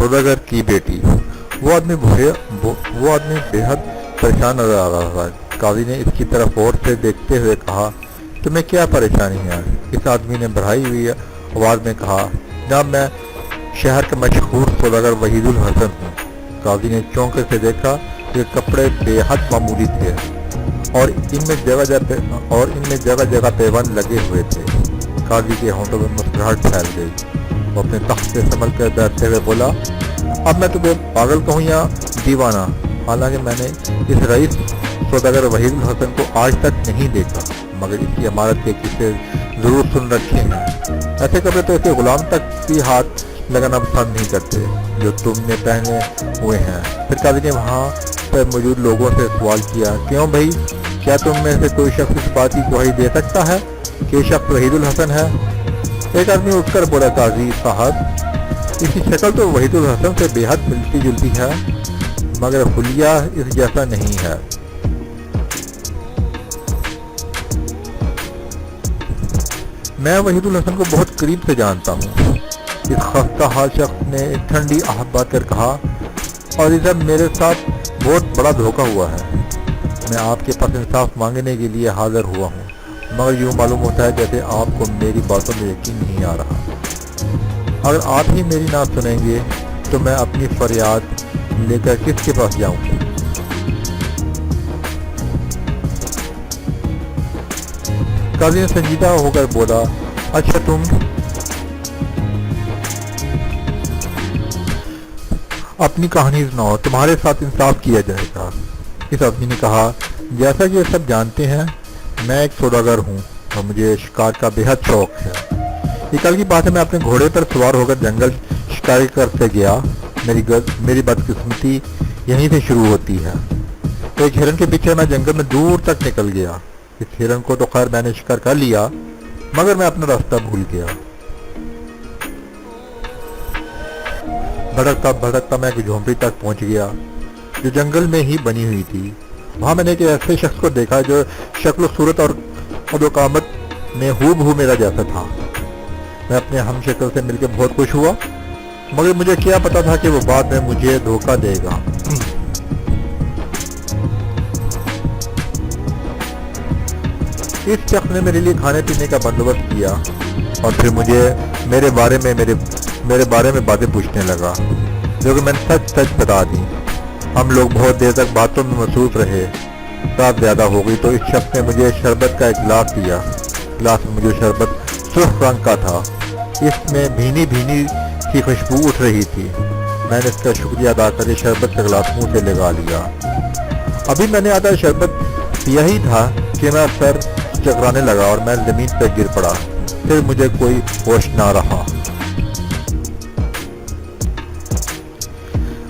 सौदागर की बेटी। वो आदमी बेहद परेशान नजर आ रहा था। काजी ने इसकी तरफ गौर से देखते हुए कहा, तुम्हें क्या परेशानी है? इस आदमी ने बढ़ाई हुई आवाज में कहा, जनाब मैं शहर का मशहूर सौदागर वहीदुल हसन हूँ। काजी ने चौंके से देखा कि कपड़े बेहद मामूली थे और इनमें जगह जगह पैबंद लगे हुए थे। काजी के होंठों में मुस्कुराहट फैल गई। वो अपने तख्त से संभल कर बैठते हुए बोला, अब मैं तुम्हें पागल कहूँ या दीवाना? हालांकि मैंने इस रईस सौदागर वहीदुल हसन को आज तक नहीं देखा, मगर इसकी इमारत के किस्से जरूर सुन रखे हैं। ऐसे कपड़े तो ऐसे गुलाम तक भी हाथ लगाना पसंद नहीं करते जो तुमने पहने हुए हैं। फिर काजी ने वहाँ पर मौजूद लोगों से सवाल किया, क्यों भाई, क्या तुम में से कोई शख्स इस बात की गवाही दे सकता है कि ये शख्स वहीदुल हसन है? एक आदमी उठकर बोला, काजी साहब, इसकी शक्ल तो वहीदुल हसन से बेहद मिलती जुलती है, मगर हुलिया इस जैसा नहीं है। मैं वहीदुल हसन को बहुत करीब से जानता हूँ। इस खस्ता हाल शख्स ने ठंडी आहट बात कर कहा, और इधर मेरे साथ बहुत बड़ा धोखा हुआ है। मैं आपके पास इंसाफ मांगने के लिए हाजिर हुआ हूँ, मगर यूँ मालूम होता है जैसे आपको मेरी बातों में यकीन नहीं आ रहा। अगर आप ही मेरी ना सुनेंगे तो मैं अपनी फरियाद लेकर किसके पास जाऊँ? काजी ने संजीदा होकर बोला, अच्छा तुम अपनी कहानी सुनाओ, तुम्हारे साथ इंसाफ किया जाएगा। इस आदमी ने कहा, जैसा कि सब जानते हैं, मैं एक सौदागर हूँ और मुझे शिकार का बेहद शौक है। ये कल की बात है, मैं अपने घोड़े पर सवार होकर जंगल शिकार करते गया। मेरी बदकिस्मती यहीं से शुरू होती है। एक हिरन के पीछे मैं जंगल में दूर तक निकल गया। इस हिरन को तो खैर मैंने शिकार कर लिया, मगर मैं अपना रास्ता भूल गया। भटकता मैं एक झोंपड़ी तक पहुंच गया जो जंगल में ही बनी हुई थी। वहां मैंने एक ऐसे शख्स को देखा जो शक्ल सूरत और अदोकामत में हूबहू मेरा जैसा था। मैं अपने हम शक्ल से मिलकर बहुत खुश हुआ, मगर मुझे क्या पता था कि वो बाद में मुझे धोखा देगा। इस शख्स ने मेरे लिए खाने पीने का बंदोबस्त किया और फिर मुझे मेरे बारे में बातें पूछने लगा, जो कि मैंने सच बता दी। हम लोग बहुत देर तक बातों में मसरूफ रहे। रात ज्यादा हो गई तो इस शख्स ने मुझे शरबत का एक गिलास दिया। गिलास में मुझे शरबत सुर्ख रंग का था। इसमें भीनी भीनी सी खुशबू उठ रही थी। मैंने इसका शुक्रिया अदा करके शरबत का गिलास मुंह से लगा लिया। अभी मैंने आधा शरबत पिया ही था कि मेरा सर चकराने लगा और मैं जमीन पर गिर पड़ा। फिर मुझे कोई होश ना रहा।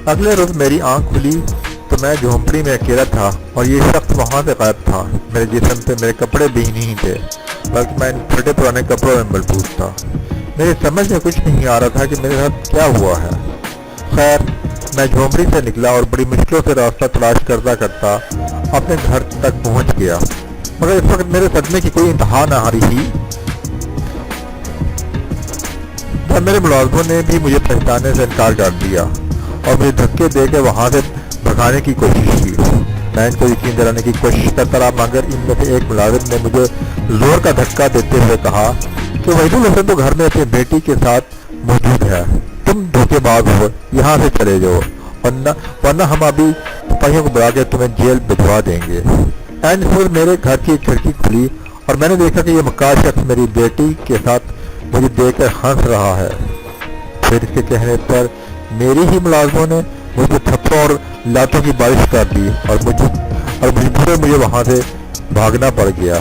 अगले रोज मेरी आंख खुली तो मैं झोंपड़ी में अकेला था और ये शख्स वहां से गायब था। मेरे जिस्म पे मेरे कपड़े भी नहीं थे, बल्कि मैं इन फटे पुराने कपड़ों में मलबूस था। मेरी समझ में कुछ नहीं आ रहा था कि मेरे साथ क्या हुआ है। खैर, मैं झोंपड़ी से निकला और बड़ी मुश्किलों से रास्ता तलाश करता करता अपने घर तक पहुंच गया, मगर इस वक्त मेरे सदमे की कोई इंतहा न आ रही। जब मेरे मुलाजमों ने भी मुझे पहचानने से इनकार कर दिया और मुझे धक्के देकर वहां से भगाने की कोशिश की। मैं इनको यकीन दिलाने की कोशिश करता रहा, मगर इनमें से एक मुलाजिम ने मुझे जोर का धक्का देते हुए कहा कि वहीदुल हसन तो घर में अपनी बेटी के साथ मौजूद है। तुम धोखेबाज हो, यहाँ से चले जाओ, वरना हम अभी सिपाहियों को बुला के तुम्हें जेल भिजवा देंगे। एंड फिर मेरे घर की खिड़की खुली और मैंने देखा कि ये मक्कार शख्स मेरी बेटी के साथ मुझे देखकर हंस रहा है। फिर इसके कहने पर मेरी ही मुलाजमों ने मुझे थप्पड़ों और लातों की बारिश कर दी और मजबूरन मुझे वहां से भागना पड़ गया।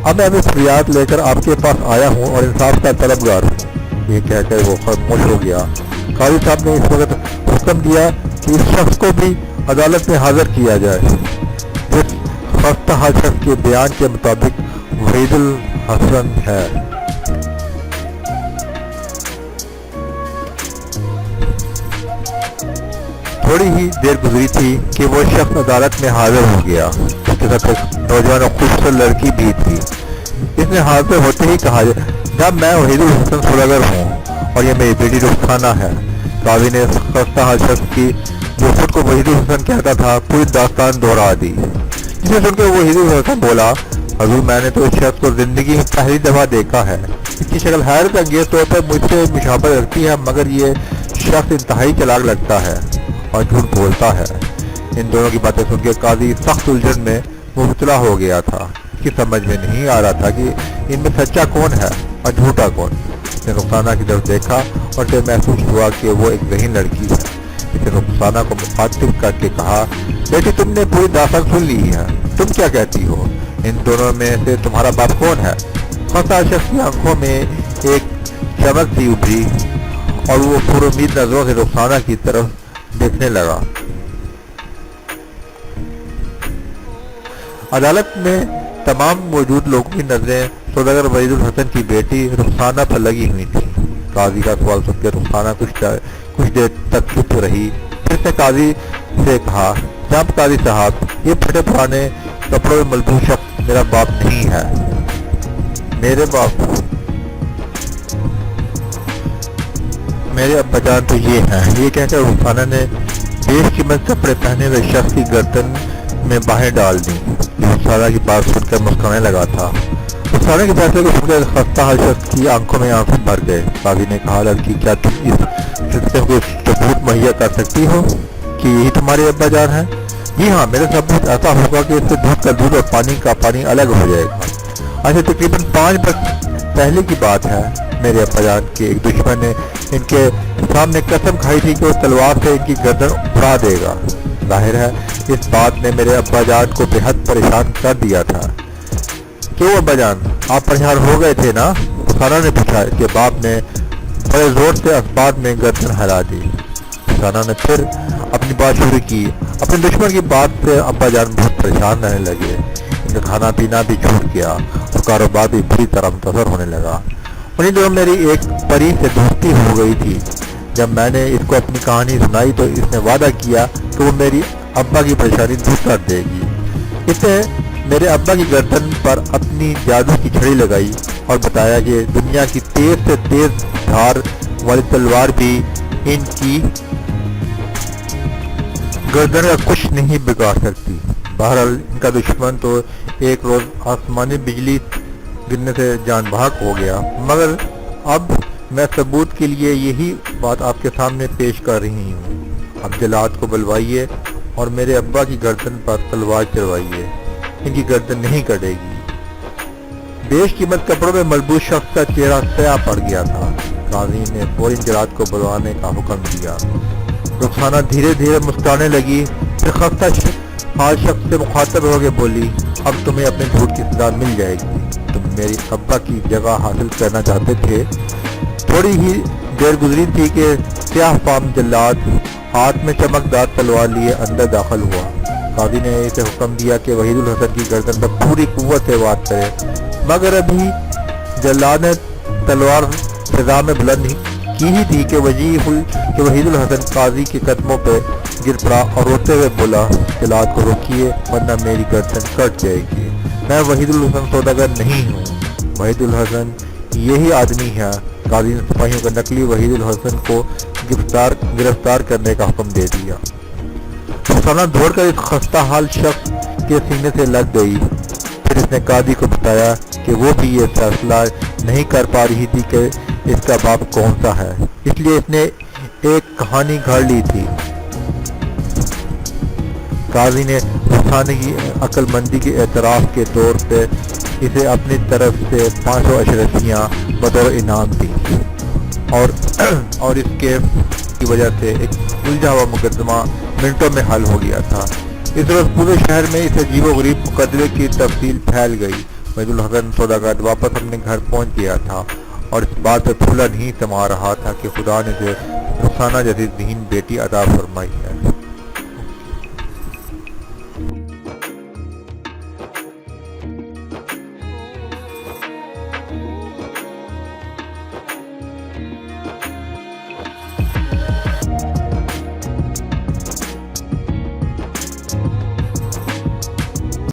अब मैं फरियाद लेकर आपके पास आया हूं और इंसाफ का तलबगार हूं। ये कहकर वो खामोश हो गया। काजी साहब ने इस वक्त हुक्म दिया कि इस शख्स को भी अदालत में हाजिर किया जाए। जिस खस्ता हाल शख्स के बयान के मुताबिक वहीदुल हसन है। थोड़ी ही देर गुजरी थी कि वो शख्स अदालत में हाजिर हो गया। उसके साथ एक नौजवान और खूबसूरत लड़की भी थी। इसने हाजिर होते ही कहा, जब मैं वहीदुल हसन सौदागर हूँ और ये मेरी बेटी रुखसाना है। قاضی نے خستہ حال شخص کی جو خود کو وحید الحسن کہتا تھا پوری داستان دہرا دی، جسے سن کے وحید الحسن بولا، حضور میں نے تو اس شخص کو زندگی میں پہلی دفعہ دیکھا ہے، اس کی شکل حیرت انگیز طور پر مجھ سے مشابہت رکھتی ہے، مگر یہ شخص انتہائی چالاک لگتا ہے اور جھوٹ بولتا ہے۔ ان دونوں کی باتیں سن کے قاضی سخت الجھن میں مبتلا ہو گیا تھا، اس کی سمجھ میں نہیں آ رہا تھا کہ ان میں سچا کون ہے اور جھوٹا کون۔ اس نے رخسانہ کی طرف دیکھا اور اسے محسوس ہوا کہ وہ ایک ذہین لڑکی ہے۔ اس نے رخسانہ کو مخاطب کر کے کہا، بیٹی تم نے پوری داستان سن لی ہے، تم کیا کہتی ہو؟ ان دونوں میں سے تمہارا باپ کون ہے؟ خستہ شخص کی آنکھوں میں ایک چمک سی ابھری اور وہ پر امید نظروں سے رخسانہ کی طرف دیکھنے لگا۔ عدالت میں تمام موجود لوگوں کی نظریں سوداگر وحید الحسن کی بیٹی رخسانہ پر لگی ہوئی تھی۔ قاضی کا سوال سن کے رخسانہ کچھ دیر تک چپ رہی، پھر سے قاضی سے کہا، جناب قاضی صاحب، یہ پھٹے پرانے کپڑوں میں ملبوس شخص میرا باپ نہیں ہے۔ میرے ابا جان تو یہ ہیں۔ یہ کہہ کر رخسانہ نے بیش قیمت کپڑے پہنے ہوئے شخص کی گردن میں باہیں ڈال دیں۔ رخسانہ کی بات سن کر مسکرانے لگا تھا۔ رخسانہ کے فیصلے کو سن کر خستہ حال شخص کی آنکھوں میں آنسو بھر گئے۔ قاضی نے کہا، لڑکی کیا تم اس سلسلے کو ثبوت مہیا کر سکتی ہو کہ یہی تمہارے ابا جان ہیں؟ جی ہاں، میرا ثبوت ایسا ہوگا کہ اس سے دودھ کا دودھ اور پانی کا پانی الگ ہو جائے گا۔ آج سے تقریباً 5 برس پہلے کی بات ہے، میرے ابا جان کے ایک دشمن نے ان کے سامنے قسم کھائی تھی کہ وہ تلوار سے ان کی گردن اڑا دے گا۔ ظاہر ہے اس بات نے میرے ابا جان کو بے حد پریشان کر دیا تھا۔ کیوں ابا جان، آپ پریشان ہو گئے تھے نا؟ رخسانہ نے پوچھا کہ باپ نے بڑے زور سے اسباب میں گردن ہلا دی۔ رخسانہ نے پھر اپنی بات شروع کی۔ اپنے دشمن کی بات سے ابا جان بہت پریشان رہنے لگے، ان کا کھانا پینا بھی چھوٹ گیا اور کاروبار بھی بری طرح متاثر ہونے لگا۔ انہیں دنوں میری ایک پری سے دوستی ہو گئی تھی۔ جب میں نے اس کو اپنی کہانی سنائی تو اس نے وعدہ کیا کہ وہ میری ابا کی پریشانی دور کر دے گی۔ اس نے میرے ابا کی گردن پر اپنی جادو کی چھڑی لگائی اور بتایا کہ دنیا کی تیز سے تیز دھار والی تلوار بھی ان کی گردن کا کچھ نہیں بگاڑ سکتی۔ بہرحال ان کا دشمن تو ایک روز آسمانی بجلی گرنے سے جان بحق ہو گیا، مگر اب میں ثبوت کے لیے یہی بات آپ کے سامنے پیش کر رہی ہوں۔ اب جلاد کو بلوائیے اور میرے ابا کی گردن پر تلوار چلوائیے، ان کی گردن نہیں کٹے گی۔ بیش قیمت کپڑوں میں ملبوس شخص کا چہرہ سیاہ پڑ گیا تھا۔ قاضی نے فوراً جلاد کو بلوانے کا حکم دیا۔ رخسانہ دھیرے دھیرے مسکرانے لگی، پھر خستہ حال شخص سے مخاطب ہو کے بولی، اب تمہیں اپنے جھوٹ کی سزا مل جائے گی۔ تم میری ابا کی جگہ حاصل کرنا چاہتے تھے۔ تھوڑی ہی دیر گزری تھی کہ سیاہ فام جلاد ہاتھ میں چمکدار تلوار لیے اندر داخل ہوا۔ قاضی نے اسے حکم دیا کہ وحید الحسن کی گردن پر پوری قوت سے وار کرے، مگر ابھی جلاد نے تلوار فضا میں بلند کی ہی تھی کہ وحید الحسن قاضی کے قدموں پہ گر پڑا اور روتے ہوئے بولا، جلاد کو روکیے ورنہ میری گردن کٹ جائے گی۔ میں وحید الحسن سوداگر نہیں ہوں، وحید الحسن یہی آدمی ہے۔ قاضی نے سپاہیوں کو نقلی وحید الحسن کو گرفتار کرنے کا حکم دے دیا۔ رخسانہ دوڑ کر اس خستہ حال شخص کے سینے سے لگ گئی، پھر اس نے قاضی کو بتایا کہ وہ بھی یہ فیصلہ نہیں کر پا رہی تھی کہ اس کا باپ کون سا ہے، اس لیے اس نے ایک کہانی گھڑ لی تھی۔ قاضی نے رخسانہ کی عقل مندی کے اعتراف کے طور پہ اسے اپنی طرف سے 500 اشرفیاں بطور انعام دی اور اس کے کی وجہ سے ایک الجھا ہوا مقدمہ منٹوں میں حل ہو گیا تھا۔ اس روز پورے شہر میں اس عجیب و غریب مقدمے کی تفصیل پھیل گئی۔ وحید الحسن سوداگر واپس اپنے گھر پہنچ گیا تھا اور اس بات پہ پھولا نہیں سما رہا تھا کہ خدا نے اسے رخسانہ جیسی ذہین بیٹی عطا فرمائی ہے۔